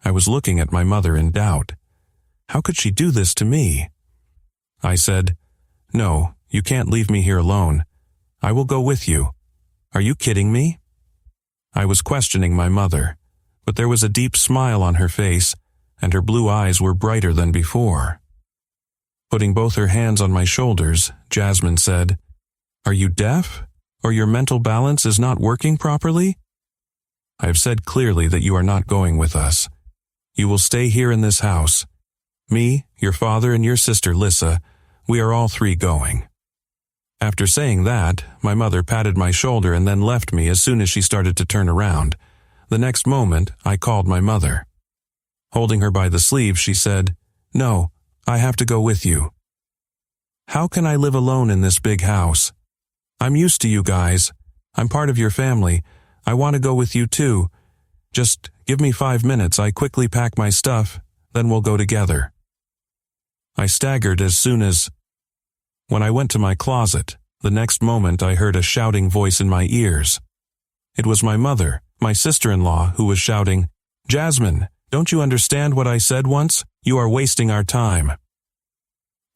I was looking at my mother in doubt. How could she do this to me? I said, "No, you can't leave me here alone. I will go with you. Are you kidding me?" I was questioning my mother, but there was a deep smile on her face, and her blue eyes were brighter than before. Putting both her hands on my shoulders, Jasmine said, "Are you deaf? Or your mental balance is not working properly? I have said clearly that you are not going with us. You will stay here in this house. Me, your father, and your sister Lissa, we are all three going." After saying that, my mother patted my shoulder and then left me as soon as she started to turn around. The next moment, I called my mother. Holding her by the sleeve, she said, "No, I have to go with you." How can I live alone in this big house? I'm used to you guys. I'm part of your family. I want to go with you too. Just give me 5 minutes. I quickly pack my stuff, then we'll go together. I staggered as soon as... When I went to my closet, the next moment I heard a shouting voice in my ears. It was my mother, my sister-in-law, who was shouting, "Jasmine, don't you understand what I said once? You are wasting our time."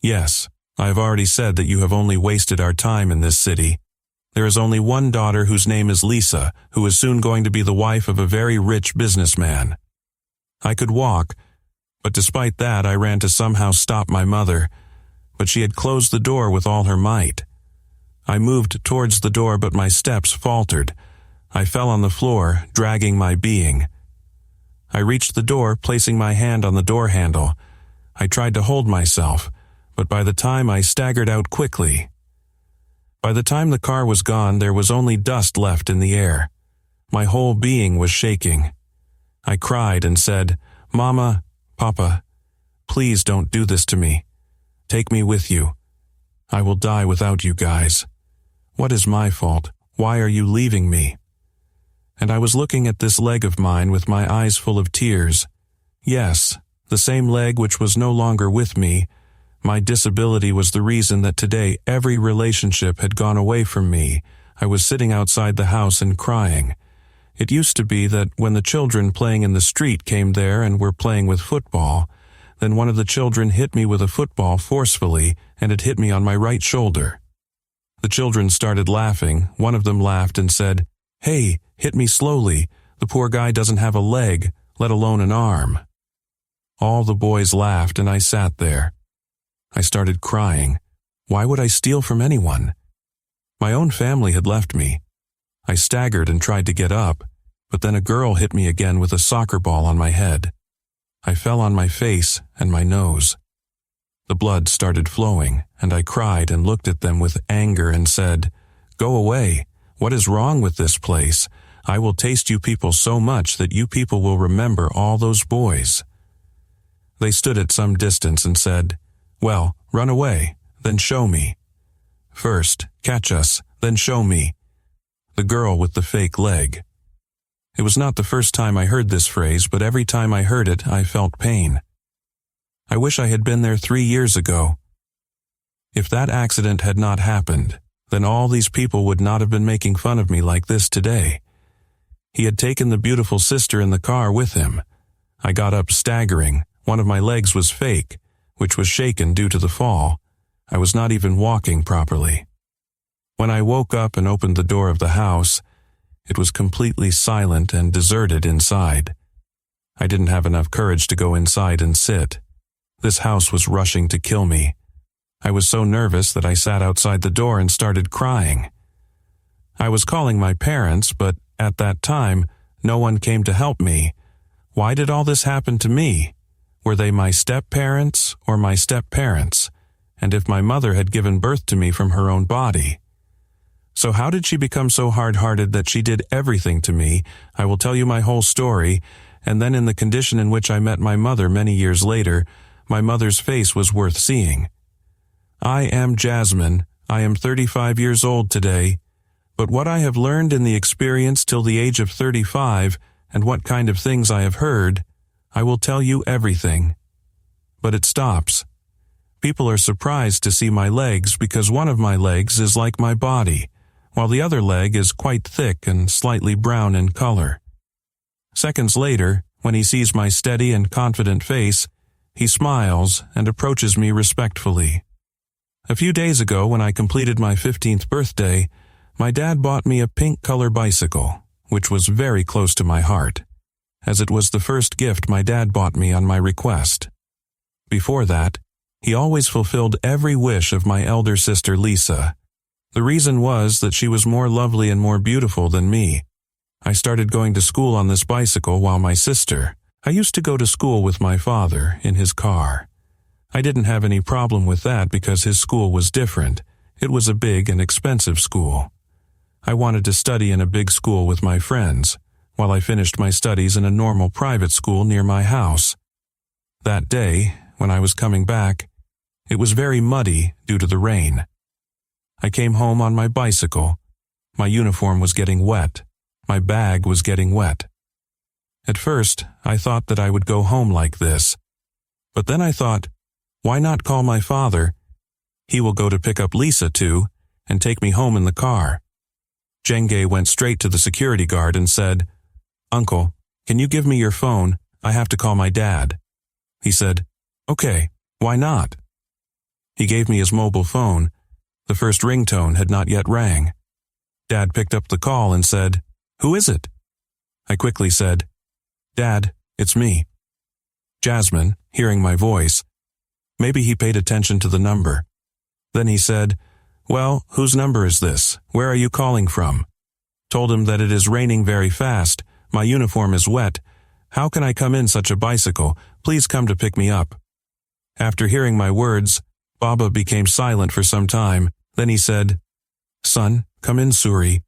Yes, I have already said that you have only wasted our time in this city. There is only one daughter whose name is Lisa, who is soon going to be the wife of a very rich businessman. I could walk, but despite that I ran to somehow stop my mother, but she had closed the door with all her might. I moved towards the door, but my steps faltered. I fell on the floor, dragging my being. I reached the door, placing my hand on the door handle. I tried to hold myself, but by the time I staggered out quickly. By the time the car was gone, there was only dust left in the air. My whole being was shaking. I cried and said, "Mama, Papa, please don't do this to me. Take me with you. I will die without you guys. What is my fault? Why are you leaving me?" And I was looking at this leg of mine with my eyes full of tears. Yes, the same leg which was no longer with me. My disability was the reason that today every relationship had gone away from me. I was sitting outside the house and crying. It used to be that when the children playing in the street came there and were playing with football, then one of the children hit me with a football forcefully, and it hit me on my right shoulder. The children started laughing. One of them laughed and said, "Hey, hit me slowly. The poor guy doesn't have a leg, let alone an arm." All the boys laughed, and I sat there. I started crying. Why would I steal from anyone? My own family had left me. I staggered and tried to get up, but then a girl hit me again with a soccer ball on my head. I fell on my face and my nose. The blood started flowing, and I cried and looked at them with anger and said, "Go away. What is wrong with this place? I will taste you people so much that you people will remember all those boys." They stood at some distance and said, "Well, run away, then show me. First, catch us, then show me." The girl with the fake leg. It was not the first time I heard this phrase, but every time I heard it, I felt pain. I wish I had been there 3 years ago. If that accident had not happened, then all these people would not have been making fun of me like this today. He had taken the beautiful sister in the car with him. I got up staggering. One of my legs was fake, which was shaken due to the fall. I was not even walking properly. When I woke up and opened the door of the house, it was completely silent and deserted inside. I didn't have enough courage to go inside and sit. This house was rushing to kill me. I was so nervous that I sat outside the door and started crying. I was calling my parents, but at that time, no one came to help me. Why did all this happen to me? Were they my step-parents or my step-parents? And if my mother had given birth to me from her own body? So how did she become so hard-hearted that she did everything to me? I will tell you my whole story, and then in the condition in which I met my mother many years later, my mother's face was worth seeing. I am Jasmine. I am 35 years old today. But what I have learned in the experience till the age of 35, and what kind of things I have heard, I will tell you everything. But it stops. People are surprised to see my legs because one of my legs is like my body, while the other leg is quite thick and slightly brown in color. Seconds later, When he sees my steady and confident face, he smiles and approaches me respectfully. A few days ago, when I completed my 15th birthday, my dad bought me a pink-color bicycle, which was very close to my heart, as it was the first gift my dad bought me on my request. Before that, he always fulfilled every wish of my elder sister Lisa. The reason was that she was more lovely and more beautiful than me. I started going to school on this bicycle while I used to go to school with my father in his car. I didn't have any problem with that because his school was different. It was a big and expensive school. I wanted to study in a big school with my friends, while I finished my studies in a normal private school near my house. That day, when I was coming back, it was very muddy due to the rain. I came home on my bicycle. My uniform was getting wet. My bag was getting wet. At first, I thought that I would go home like this. But then I thought, why not call my father? He will go to pick up Lisa too, and take me home in the car. Jenge went straight to the security guard and said, "Uncle, can you give me your phone? I have to call my dad." He said, "Okay, why not?" He gave me his mobile phone. The first ringtone had not yet rang. Dad picked up the call and said, "Who is it?" I quickly said, "Dad, it's me." Jasmine, hearing my voice, maybe he paid attention to the number. Then he said, "Well, whose number is this? Where are you calling from?" Told him that it is raining very fast. My uniform is wet. How can I come in such a bicycle? Please come to pick me up. After hearing my words, Baba became silent for some time. Then he said, "Son, come in, Suri."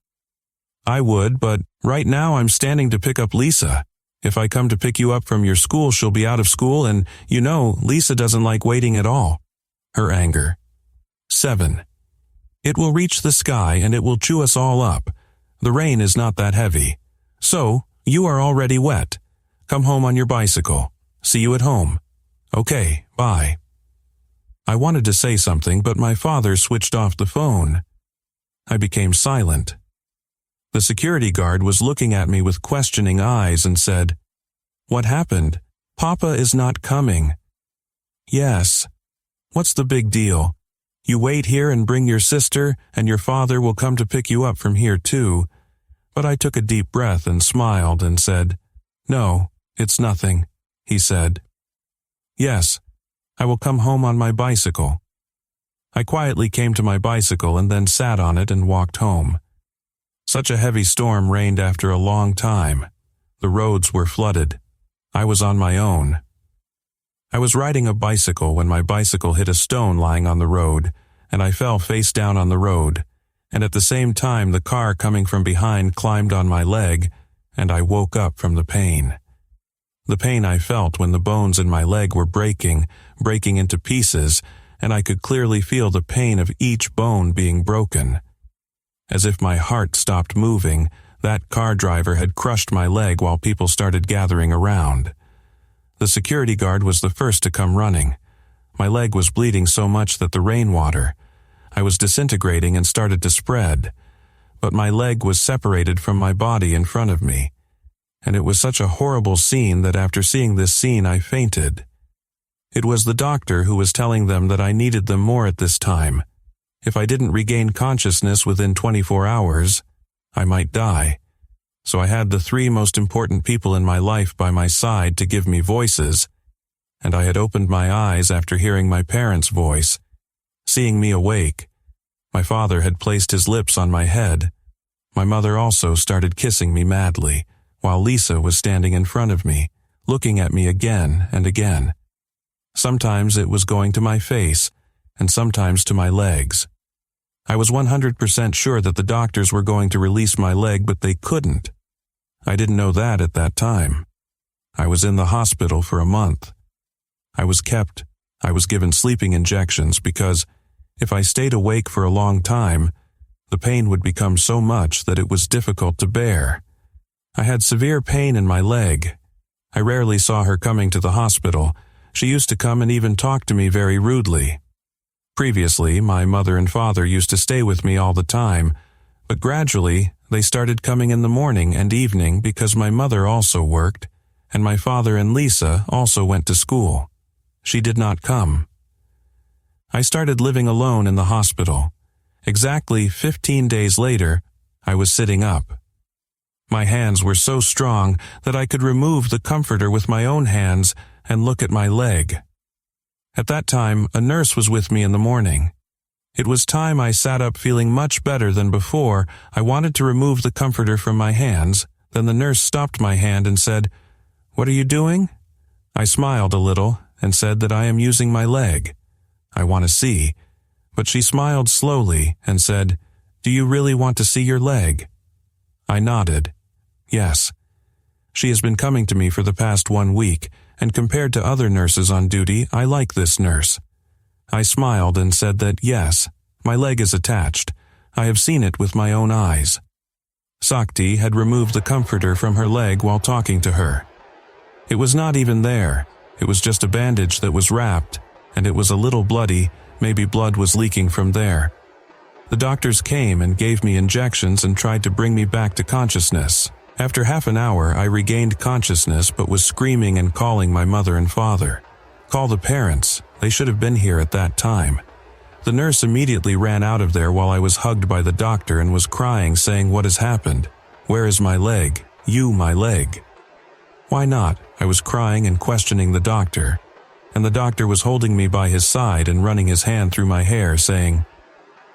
I would, but right now I'm standing to pick up Lisa. If I come to pick you up from your school, she'll be out of school, and you know, Lisa doesn't like waiting at all. Her anger. 7. It will reach the sky and it will chew us all up. The rain is not that heavy. So, you are already wet. Come home on your bicycle. See you at home. Okay, bye. I wanted to say something, but my father switched off the phone. I became silent. The security guard was looking at me with questioning eyes and said, "What happened? Papa is not coming." "Yes. What's the big deal? You wait here and bring your sister, and your father will come to pick you up from here too." But I took a deep breath and smiled and said, "No, it's nothing," he said. "Yes, I will come home on my bicycle." I quietly came to my bicycle and then sat on it and walked home. Such a heavy storm rained after a long time. The roads were flooded. I was on my own. I was riding a bicycle when my bicycle hit a stone lying on the road, and I fell face down on the road, and at the same time the car coming from behind climbed on my leg, and I woke up from the pain. The pain I felt when the bones in my leg were breaking into pieces, and I could clearly feel the pain of each bone being broken. As if my heart stopped moving, that car driver had crushed my leg while people started gathering around. The security guard was the first to come running. My leg was bleeding so much that the rainwater. I was disintegrating and started to spread. But my leg was separated from my body in front of me. And it was such a horrible scene that after seeing this scene I fainted. It was the doctor who was telling them that I needed them more at this time. If I didn't regain consciousness within 24 hours, I might die. So I had the 3 most important people in my life by my side to give me voices, and I had opened my eyes after hearing my parents' voice. Seeing me awake, my father had placed his lips on my head. My mother also started kissing me madly, while Lisa was standing in front of me, looking at me again and again. Sometimes it was going to my face, and sometimes to my legs. I was 100% sure that the doctors were going to release my leg, but they couldn't. I didn't know that at that time. I was in the hospital for a month. I was given sleeping injections because if I stayed awake for a long time, the pain would become so much that it was difficult to bear. I had severe pain in my leg. I rarely saw her coming to the hospital. She used to come and even talk to me very rudely. Previously, my mother and father used to stay with me all the time, but gradually they started coming in the morning and evening because my mother also worked, and my father and Lisa also went to school. She did not come. I started living alone in the hospital. Exactly 15 days later, I was sitting up. My hands were so strong that I could remove the comforter with my own hands and look at my leg. At that time, a nurse was with me in the morning. It was time I sat up feeling much better than before. I wanted to remove the comforter from my hands. Then the nurse stopped my hand and said, "What are you doing?" I smiled a little and said that I am using my leg. I want to see. But she smiled slowly and said, "Do you really want to see your leg?" I nodded. Yes. She has been coming to me for the past 1 week, and compared to other nurses on duty, I like this nurse. I smiled and said that yes, my leg is attached. I have seen it with my own eyes. Sakti had removed the comforter from her leg while talking to her. It was not even there. It was just a bandage that was wrapped, and it was a little bloody. Maybe blood was leaking from there. The doctors came and gave me injections and tried to bring me back to consciousness. After half an hour, I regained consciousness but was screaming and calling my mother and father. Call the parents. They should have been here at that time. The nurse immediately ran out of there while I was hugged by the doctor and was crying, saying, "What has happened? Where is my leg? You, my leg." Why not? I was crying and questioning the doctor. And the doctor was holding me by his side and running his hand through my hair, saying,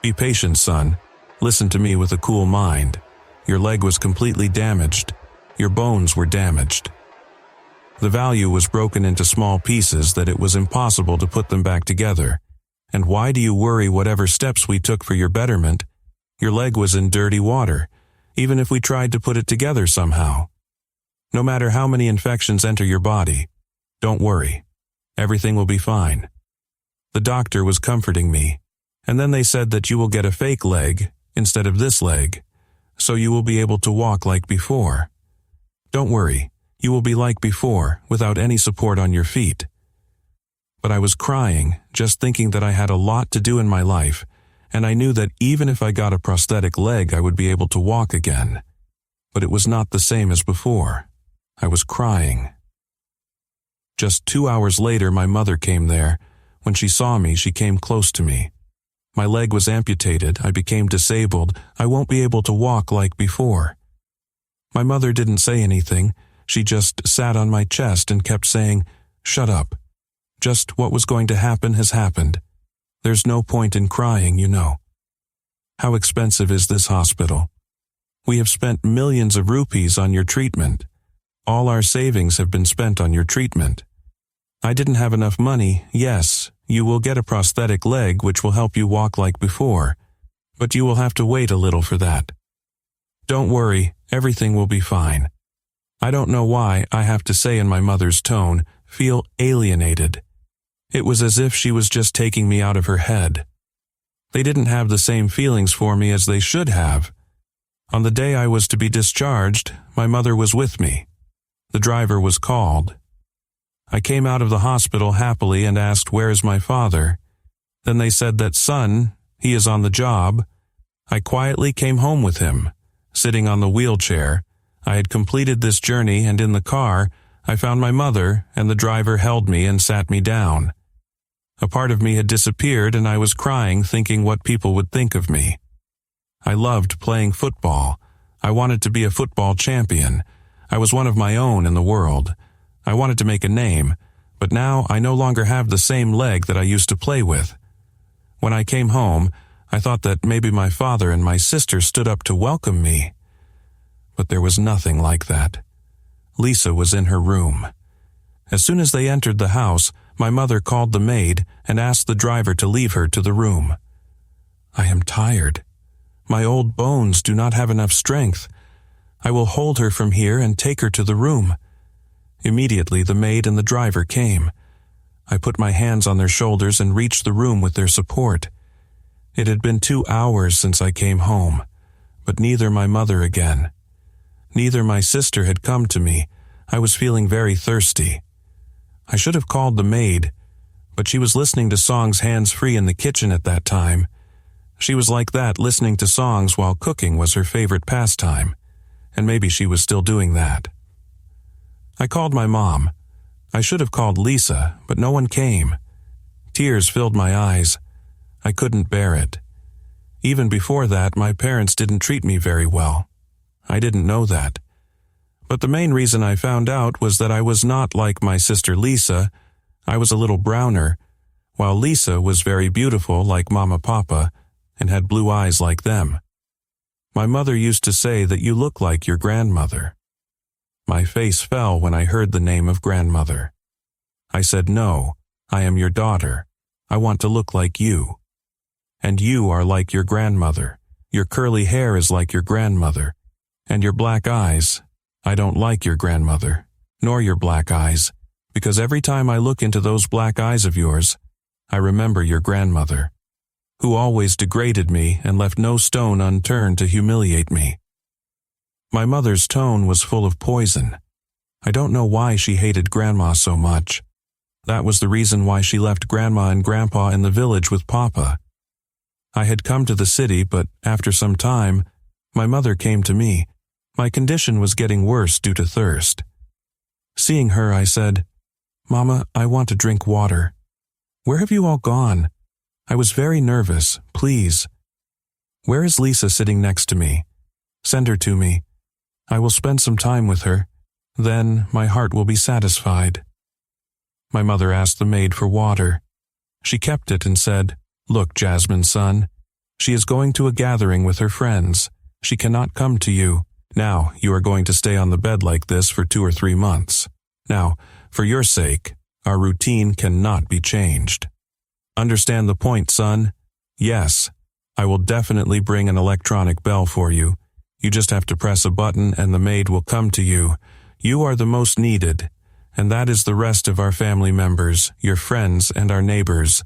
"Be patient, son. Listen to me with a cool mind. Your leg was completely damaged. Your bones were damaged. The value was broken into small pieces that it was impossible to put them back together. And why do you worry whatever steps we took for your betterment? Your leg was in dirty water, even if we tried to put it together somehow. No matter how many infections enter your body, don't worry. Everything will be fine." The doctor was comforting me, and then they said that you will get a fake leg instead of this leg, so you will be able to walk like before. Don't worry, you will be like before, without any support on your feet. But I was crying, just thinking that I had a lot to do in my life, and I knew that even if I got a prosthetic leg, I would be able to walk again. But it was not the same as before. I was crying. Just 2 hours later, my mother came there. When she saw me, she came close to me. My leg was amputated, I became disabled, I won't be able to walk like before. My mother didn't say anything, she just sat on my chest and kept saying, "Shut up. Just what was going to happen has happened. There's no point in crying, you know. How expensive is this hospital? We have spent millions of rupees on your treatment. All our savings have been spent on your treatment. I didn't have enough money, yes. You will get a prosthetic leg which will help you walk like before, but you will have to wait a little for that. Don't worry, everything will be fine." I don't know why I have to say in my mother's tone, feel alienated. It was as if she was just taking me out of her head. They didn't have the same feelings for me as they should have. On the day I was to be discharged, my mother was with me. The driver was called. I came out of the hospital happily and asked, "Where is my father?" Then they said that, "Son, he is on the job." I quietly came home with him, sitting on the wheelchair. I had completed this journey, and in the car, I found my mother, and the driver held me and sat me down. A part of me had disappeared, and I was crying, thinking what people would think of me. I loved playing football. I wanted to be a football champion. I was one of my own in the world. I wanted to make a name, but now I no longer have the same leg that I used to play with. When I came home, I thought that maybe my father and my sister stood up to welcome me. But there was nothing like that. Lisa was in her room. As soon as they entered the house, my mother called the maid and asked the driver to leave her to the room. "I am tired. My old bones do not have enough strength. I will hold her from here and take her to the room." Immediately the maid and the driver came. I put my hands on their shoulders and reached the room with their support. It had been 2 hours since I came home, but neither my mother again. Neither my sister had come to me. I was feeling very thirsty. I should have called the maid, but she was listening to songs hands-free in the kitchen at that time. She was like that, listening to songs while cooking was her favorite pastime, and maybe she was still doing that. I called my mom. I should have called Lisa, but no one came. Tears filled my eyes. I couldn't bear it. Even before that, my parents didn't treat me very well. I didn't know that. But the main reason I found out was that I was not like my sister Lisa. I was a little browner, while Lisa was very beautiful like Mama Papa and had blue eyes like them. My mother used to say that you look like your grandmother. My face fell when I heard the name of grandmother. I said, "No, I am your daughter. I want to look like you. And you are like your grandmother. Your curly hair is like your grandmother. And your black eyes. I don't like your grandmother, nor your black eyes, because every time I look into those black eyes of yours, I remember your grandmother, who always degraded me and left no stone unturned to humiliate me." My mother's tone was full of poison. I don't know why she hated Grandma so much. That was the reason why she left Grandma and Grandpa in the village with Papa. I had come to the city, but after some time, my mother came to me. My condition was getting worse due to thirst. Seeing her, I said, "Mama, I want to drink water. Where have you all gone? I was very nervous, please. Where is Lisa sitting next to me? Send her to me. I will spend some time with her. Then my heart will be satisfied." My mother asked the maid for water. She kept it and said, "Look, Jasmine, son, she is going to a gathering with her friends. She cannot come to you. Now you are going to stay on the bed like this for 2 or 3 months. Now, for your sake, our routine cannot be changed. Understand the point, son? Yes, I will definitely bring an electronic bell for you. You just have to press a button and the maid will come to you. You are the most needed, and that is the rest of our family members, your friends and our neighbors.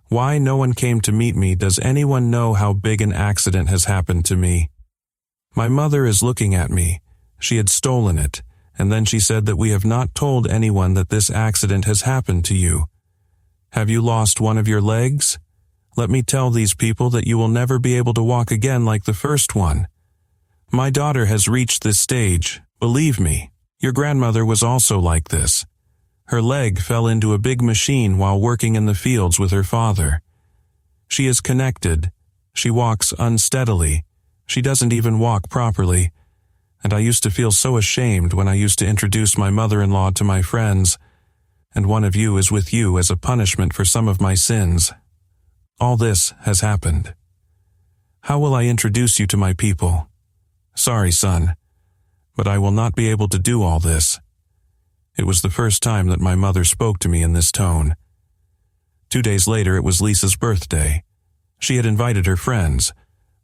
Why no one came to meet me? Does anyone know how big an accident has happened to me? My mother is looking at me. She had stolen it, and then she said that we have not told anyone that this accident has happened to you. Have you lost one of your legs? Let me tell these people that you will never be able to walk again like the first one. My daughter has reached this stage. Believe me, your grandmother was also like this. Her leg fell into a big machine while working in the fields with her father. She is connected. She walks unsteadily. She doesn't even walk properly. And I used to feel so ashamed when I used to introduce my mother-in-law to my friends. And one of you is with you as a punishment for some of my sins. All this has happened. How will I introduce you to my people? Sorry, son, but I will not be able to do all this. It was the first time that my mother spoke to me in this tone. 2 days later, it was Lisa's birthday. She had invited her friends.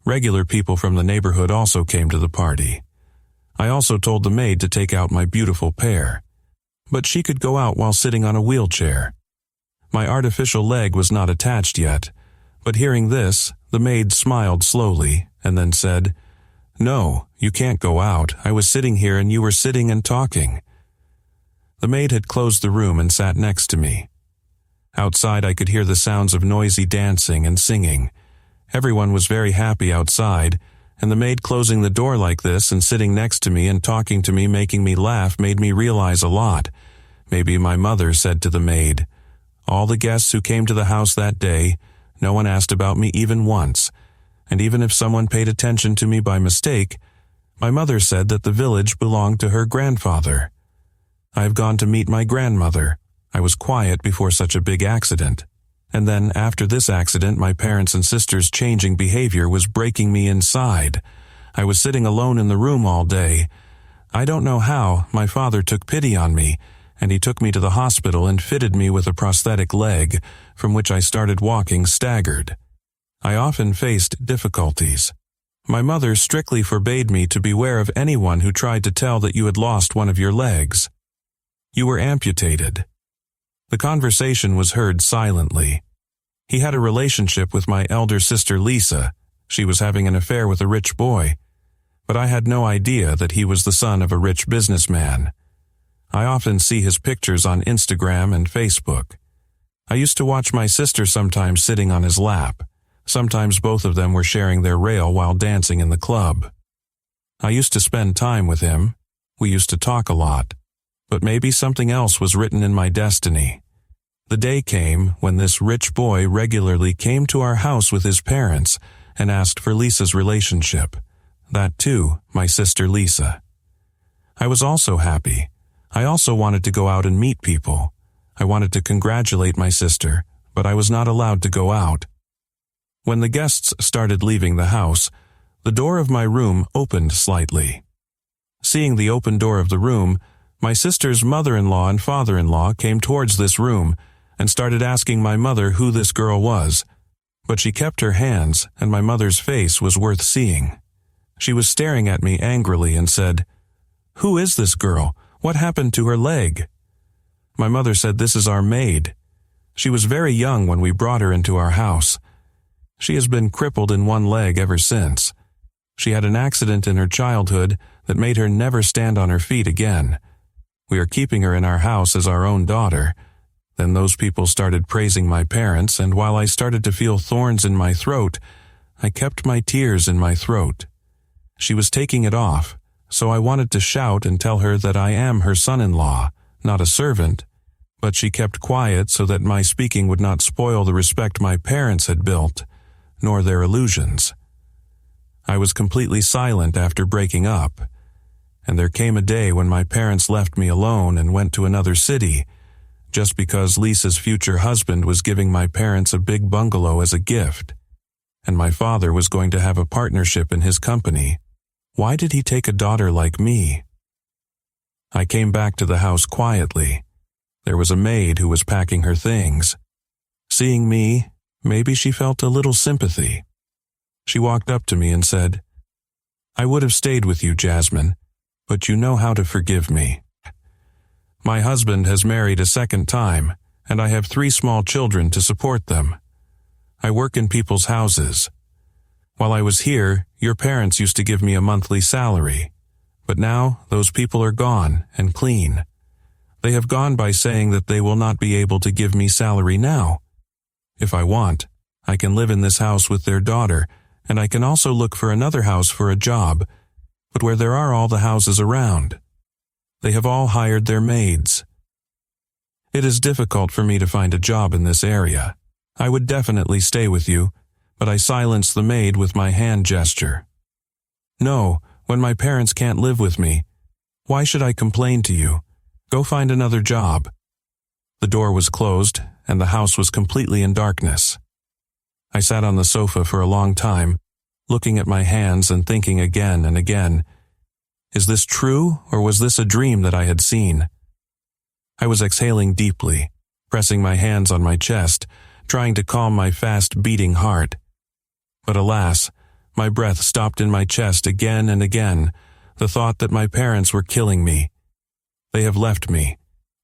Regular people from the neighborhood also came to the party. I also told the maid to take out my beautiful pair, but she could go out while sitting on a wheelchair. My artificial leg was not attached yet, but hearing this, the maid smiled slowly and then said, "No, you can't go out. I was sitting here and you were sitting and talking." The maid had closed the room and sat next to me. Outside I could hear the sounds of noisy dancing and singing. Everyone was very happy outside, and the maid closing the door like this and sitting next to me and talking to me, making me laugh, made me realize a lot. Maybe my mother said to the maid, "All the guests who came to the house that day, no one asked about me even once, and even if someone paid attention to me by mistake, my mother said that the village belonged to her grandfather. I have gone to meet my grandmother. I was quiet before such a big accident. And then after this accident, my parents' and sisters' changing behavior was breaking me inside. I was sitting alone in the room all day. I don't know how, my father took pity on me, and he took me to the hospital and fitted me with a prosthetic leg, from which I started walking staggered. I often faced difficulties. My mother strictly forbade me to beware of anyone who tried to tell that you had lost one of your legs. You were amputated. The conversation was heard silently. He had a relationship with my elder sister Lisa. She was having an affair with a rich boy, but I had no idea that he was the son of a rich businessman. I often see his pictures on Instagram and Facebook. I used to watch my sister sometimes sitting on his lap. Sometimes both of them were sharing their rail while dancing in the club. I used to spend time with him. We used to talk a lot. But maybe something else was written in my destiny. The day came when this rich boy regularly came to our house with his parents and asked for Lisa's relationship. That too, my sister Lisa. I was also happy. I also wanted to go out and meet people. I wanted to congratulate my sister, but I was not allowed to go out. When the guests started leaving the house, the door of my room opened slightly. Seeing the open door of the room, my sister's mother-in-law and father-in-law came towards this room and started asking my mother who this girl was, but she kept her hands, and my mother's face was worth seeing. She was staring at me angrily and said, "Who is this girl? What happened to her leg?" My mother said, "This is our maid. She was very young when we brought her into our house. She has been crippled in one leg ever since. She had an accident in her childhood that made her never stand on her feet again. We are keeping her in our house as our own daughter." Then those people started praising my parents, and while I started to feel thorns in my throat, I kept my tears in my throat. She was taking it off, so I wanted to shout and tell her that I am her son-in-law, not a servant, but she kept quiet so that my speaking would not spoil the respect my parents had built, nor their illusions. I was completely silent after breaking up, and there came a day when my parents left me alone and went to another city, just because Lisa's future husband was giving my parents a big bungalow as a gift, and my father was going to have a partnership in his company. Why did he take a daughter like me? I came back to the house quietly. There was a maid who was packing her things. Seeing me, maybe she felt a little sympathy. She walked up to me and said, "I would have stayed with you, Jasmine, but you know how to forgive me. My husband has married a second time, and I have 3 small children to support them. I work in people's houses. While I was here, your parents used to give me a monthly salary, but now those people are gone and clean. They have gone by saying that they will not be able to give me salary now. If I want, I can live in this house with their daughter, and I can also look for another house for a job, but where there are all the houses around. They have all hired their maids. It is difficult for me to find a job in this area. I would definitely stay with you, but I silenced the maid with my hand gesture. No, when my parents can't live with me, why should I complain to you? Go find another job." The door was closed, and the house was completely in darkness. I sat on the sofa for a long time, looking at my hands and thinking again and again, is this true, or was this a dream that I had seen? I was exhaling deeply, pressing my hands on my chest, trying to calm my fast-beating heart. But alas, my breath stopped in my chest again and again, the thought that my parents were killing me. They have left me,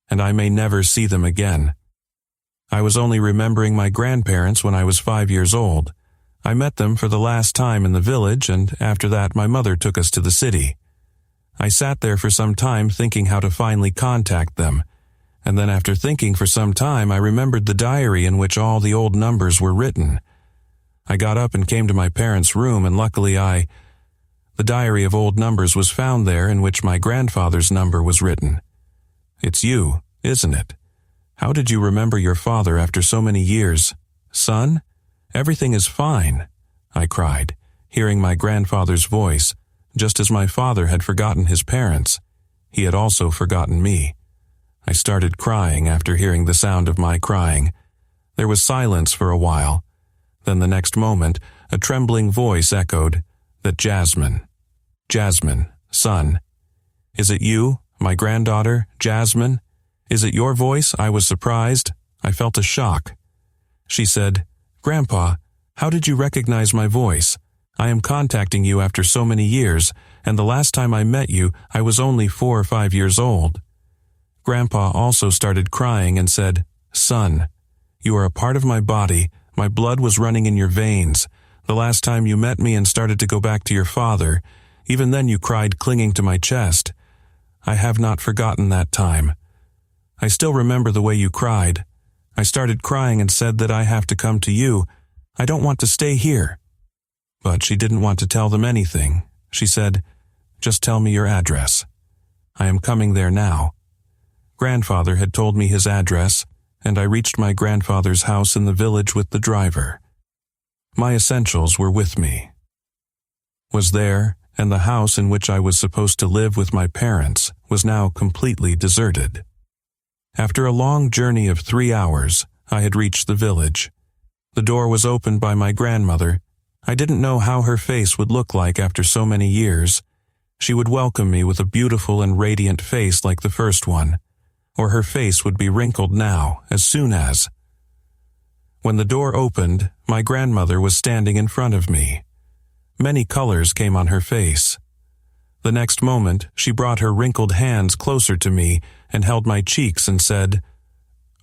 and I may never see them again. I was only remembering my grandparents when I was 5 years old. I met them for the last time in the village, and after that my mother took us to the city. I sat there for some time thinking how to finally contact them, and then after thinking for some time I remembered the diary in which all the old numbers were written. I got up and came to my parents' room, and luckily the diary of old numbers was found there in which my grandfather's number was written. "It's you, isn't it? How did you remember your father after so many years? Son, everything is fine," I cried, hearing my grandfather's voice. Just as my father had forgotten his parents, he had also forgotten me. I started crying after hearing the sound of my crying. There was silence for a while. Then the next moment, a trembling voice echoed that Jasmine, son. "Is it you, my granddaughter, Jasmine? Is it your voice?" I was surprised. I felt a shock. She said, "Grandpa, how did you recognize my voice? I am contacting you after so many years, and the last time I met you, I was only 4 or 5 years old." Grandpa also started crying and said, "Son, you are a part of my body. My blood was running in your veins. The last time you met me and started to go back to your father, even then you cried clinging to my chest. I have not forgotten that time. I still remember the way you cried. I started crying and said that I have to come to you. I don't want to stay here." But she didn't want to tell them anything. She said, "Just tell me your address. I am coming there now." Grandfather had told me his address, and I reached my grandfather's house in the village with the driver. My essentials were with me. Was there, and the house in which I was supposed to live with my parents was now completely deserted. After a long journey of 3 hours, I had reached the village. The door was opened by my grandmother. I didn't know how her face would look like after so many years. She would welcome me with a beautiful and radiant face like the first one, or her face would be wrinkled now, as soon as. When the door opened, my grandmother was standing in front of me. Many colors came on her face. The next moment, she brought her wrinkled hands closer to me and held my cheeks and said,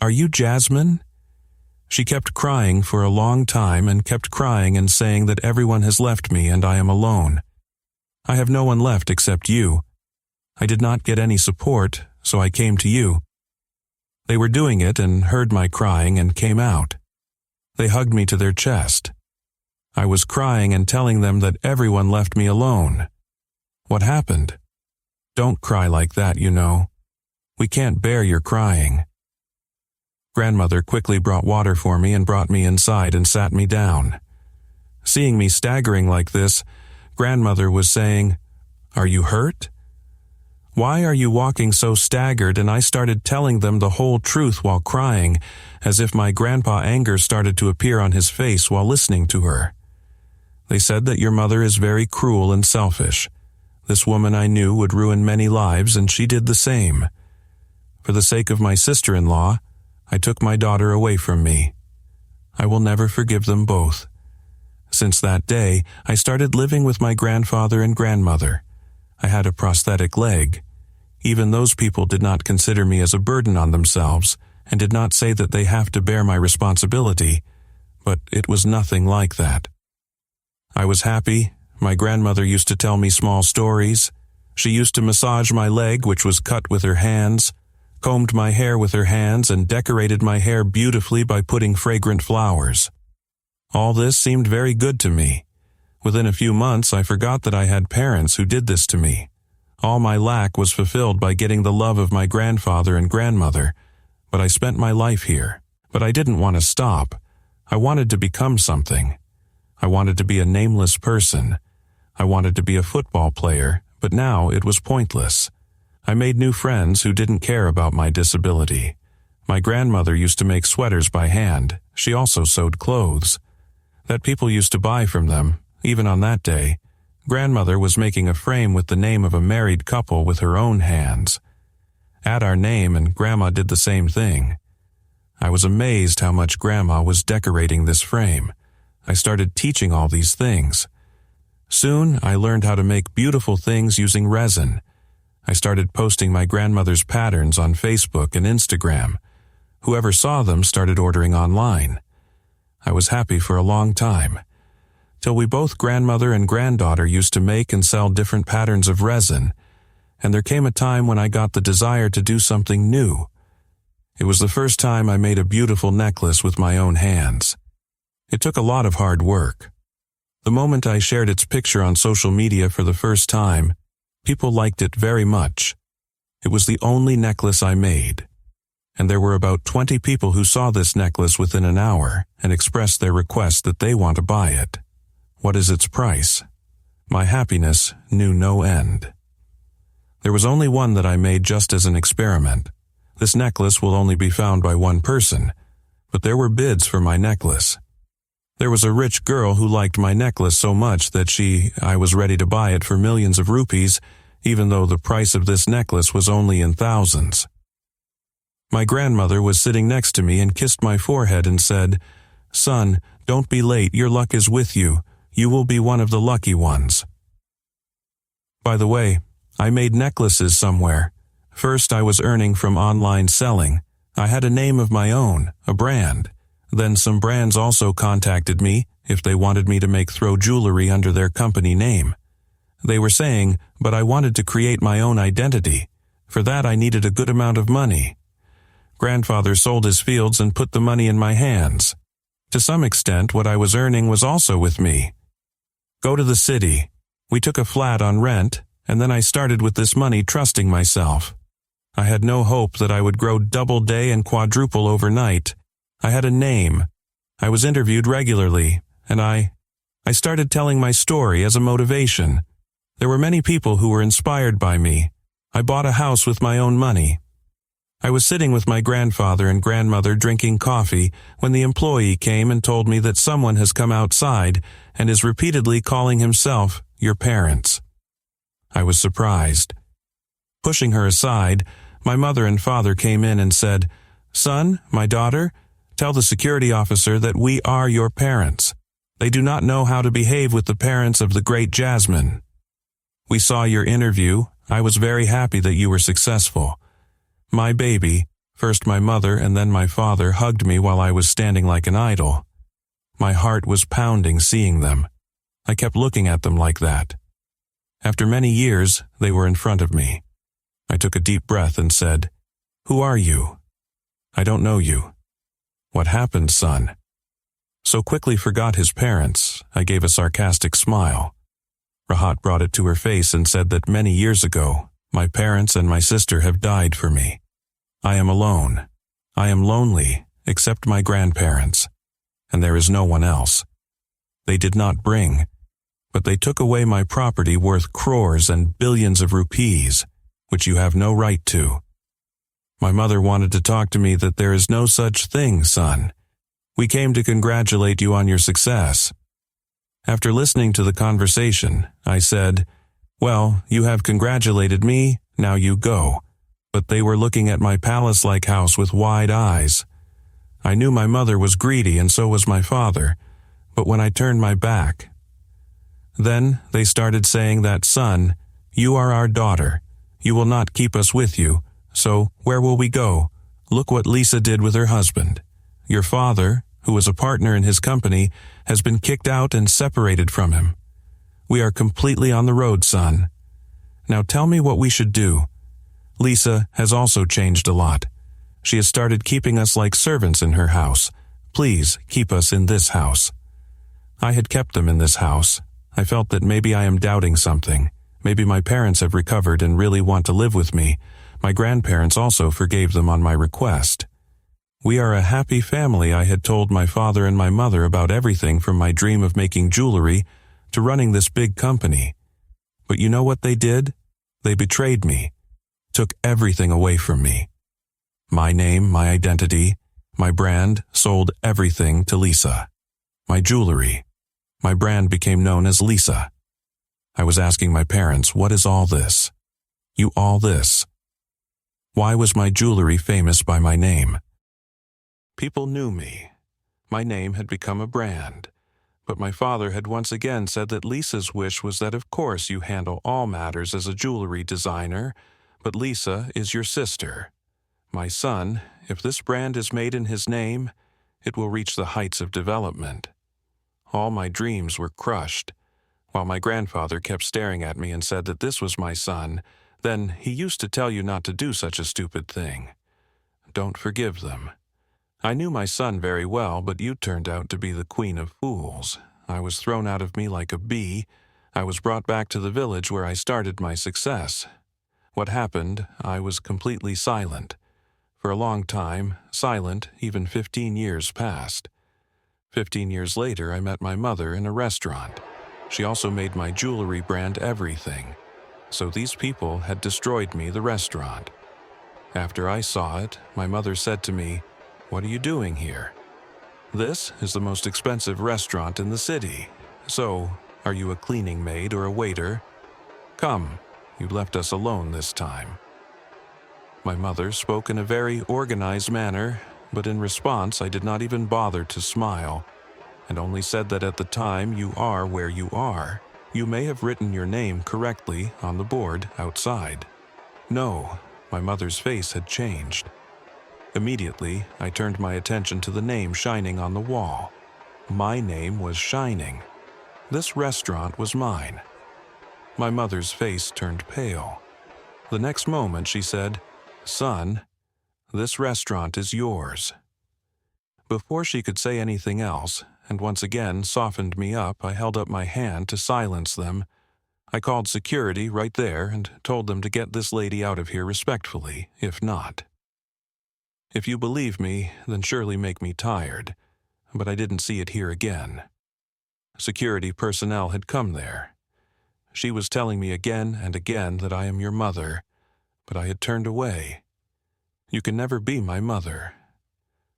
"Are you Jasmine?" She kept crying for a long time and kept crying and saying that everyone has left me and I am alone. I have no one left except you. I did not get any support, so I came to you. They were doing it and heard my crying and came out. They hugged me to their chest. I was crying and telling them that everyone left me alone. What happened? Don't cry like that, you know. We can't bear your crying. Grandmother quickly brought water for me and brought me inside and sat me down. Seeing me staggering like this, Grandmother was saying, "Are you hurt? Why are you walking so staggered?" And I started telling them the whole truth while crying, as if my grandpa anger started to appear on his face while listening to her. They said that your mother is very cruel and selfish. This woman I knew would ruin many lives, and she did the same. For the sake of my sister-in-law, I took my daughter away from me. I will never forgive them both. Since that day, I started living with my grandfather and grandmother. I had a prosthetic leg. Even those people did not consider me as a burden on themselves and did not say that they have to bear my responsibility, but it was nothing like that. I was happy. My grandmother used to tell me small stories. She used to massage my leg, which was cut with her hands, combed my hair with her hands, and decorated my hair beautifully by putting fragrant flowers. All this seemed very good to me. Within a few months, I forgot that I had parents who did this to me. All my lack was fulfilled by getting the love of my grandfather and grandmother, but I spent my life here. But I didn't want to stop. I wanted to become something. I wanted to be a nameless person. I wanted to be a football player, but now it was pointless. I made new friends who didn't care about my disability. My grandmother used to make sweaters by hand. She also sewed clothes that people used to buy from them. Even on that day, Grandmother was making a frame with the name of a married couple with her own hands. Add our name and Grandma did the same thing. I was amazed how much Grandma was decorating this frame. I started teaching all these things. Soon, I learned how to make beautiful things using resin. I started posting my grandmother's patterns on Facebook and Instagram. Whoever saw them started ordering online. I was happy for a long time, till we both grandmother and granddaughter used to make and sell different patterns of resin, and there came a time when I got the desire to do something new. It was the first time I made a beautiful necklace with my own hands. It took a lot of hard work. The moment I shared its picture on social media for the first time, people liked it very much. It was the only necklace I made, and there were about 20 people who saw this necklace within an hour and expressed their request that they want to buy it. What is its price? My happiness knew no end. There was only one that I made just as an experiment. This necklace will only be found by one person, but there were bids for my necklace. There was a rich girl who liked my necklace so much that I was ready to buy it for millions of rupees, even though the price of this necklace was only in thousands. My grandmother was sitting next to me and kissed my forehead and said, "Son, don't be late, your luck is with you. You will be one of the lucky ones." By the way, I made necklaces somewhere. First, I was earning from online selling. I had a name of my own, a brand. Then some brands also contacted me if they wanted me to make throw jewelry under their company name. They were saying, but I wanted to create my own identity. For that I needed a good amount of money. Grandfather sold his fields and put the money in my hands. To some extent, what I was earning was also with me. Go to the city. We took a flat on rent, and then I started with this money trusting myself. I had no hope that I would grow double day and quadruple overnight. I had a name. I was interviewed regularly, and I started telling my story as a motivation. There were many people who were inspired by me. I bought a house with my own money. I was sitting with my grandfather and grandmother drinking coffee when the employee came and told me that someone has come outside and is repeatedly calling himself your parents. I was surprised. Pushing her aside, my mother and father came in and said, "Son, my daughter, tell the security officer that we are your parents. They do not know how to behave with the parents of the great Jasmine. We saw your interview. I was very happy that you were successful." My baby, first my mother and then my father, hugged me while I was standing like an idol. My heart was pounding seeing them. I kept looking at them like that. After many years, they were in front of me. I took a deep breath and said, "Who are you?" "I don't know you." "What happened, son?" So quickly forgot his parents, I gave a sarcastic smile. Rahat brought it to her face and said that many years ago, my parents and my sister have died for me. I am alone. I am lonely, except my grandparents, and there is no one else. They did not bring, but they took away my property worth crores and billions of rupees, which you have no right to. My mother wanted to talk to me that there is no such thing, son. We came to congratulate you on your success. After listening to the conversation, I said, "Well, you have congratulated me, now you go." But they were looking at my palace-like house with wide eyes. I knew my mother was greedy and so was my father, but when I turned my back, then they started saying that, "Son, you are our daughter. You will not keep us with you, so where will we go? Look what Lisa did with her husband. Your father, who was a partner in his company, has been kicked out and separated from him. We are completely on the road, son. Now tell me what we should do. Lisa has also changed a lot. She has started keeping us like servants in her house. Please keep us in this house." I had kept them in this house. I felt that maybe I am doubting something. Maybe my parents have recovered and really want to live with me. My grandparents also forgave them on my request. We are a happy family. I had told my father and my mother about everything from my dream of making jewelry to running this big company. But you know what they did? They betrayed me, took everything away from me. My name, my identity, my brand, sold everything to Lisa. My jewelry, my brand became known as Lisa. I was asking my parents, what is all this? You all this. Why was my jewelry famous by my name? People knew me. My name had become a brand. But my father had once again said that Lisa's wish was that of course you handle all matters as a jewelry designer, but Lisa is your sister. My son, if this brand is made in his name, it will reach the heights of development. All my dreams were crushed. While my grandfather kept staring at me and said that this was my son, then he used to tell you not to do such a stupid thing. Don't forgive them. I knew my son very well, but you turned out to be the queen of fools. I was thrown out of me like a bee. I was brought back to the village where I started my success. What happened, I was completely silent. For a long time, silent, even 15 years passed. 15 years later, I met my mother in a restaurant. She also made my jewelry brand everything. So these people had destroyed me, the restaurant. After I saw it, my mother said to me, "What are you doing here? This is the most expensive restaurant in the city. So, are you a cleaning maid or a waiter? Come, you left us alone this time." My mother spoke in a very organized manner, but in response I did not even bother to smile, and only said that at the time you are where you are. You may have written your name correctly on the board outside. No, my mother's face had changed. Immediately, I turned my attention to the name shining on the wall. My name was shining. This restaurant was mine. My mother's face turned pale. The next moment she said, "Son, this restaurant is yours." Before she could say anything else, and once again softened me up, I held up my hand to silence them. I called security right there and told them to get this lady out of here respectfully, if not. If you believe me, then surely make me tired, but I didn't see it here again. Security personnel had come there. She was telling me again and again that I am your mother, but I had turned away. You can never be my mother.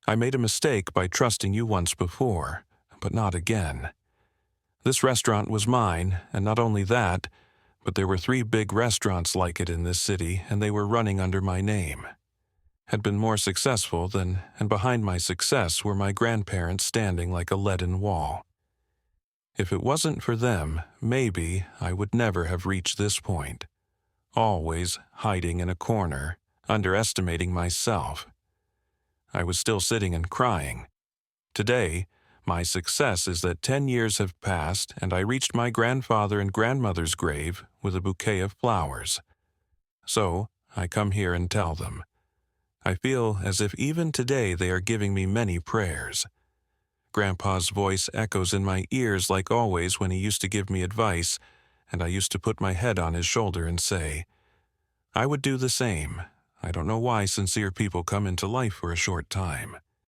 I made a mistake by trusting you once before, but not again. This restaurant was mine, and not only that, but there were 3 big restaurants like it in this city, and they were running under my name. Had been more successful than, and behind my success were my grandparents standing like a leaden wall. If it wasn't for them, maybe I would never have reached this point. Always hiding in a corner, underestimating myself. I was still sitting and crying. Today, my success is that 10 years have passed and I reached my grandfather and grandmother's grave with a bouquet of flowers. So, I come here and tell them. I feel as if even today they are giving me many prayers. Grandpa's voice echoes in my ears like always when he used to give me advice, and I used to put my head on his shoulder and say, I would do the same. I don't know why sincere people come into life for a short time.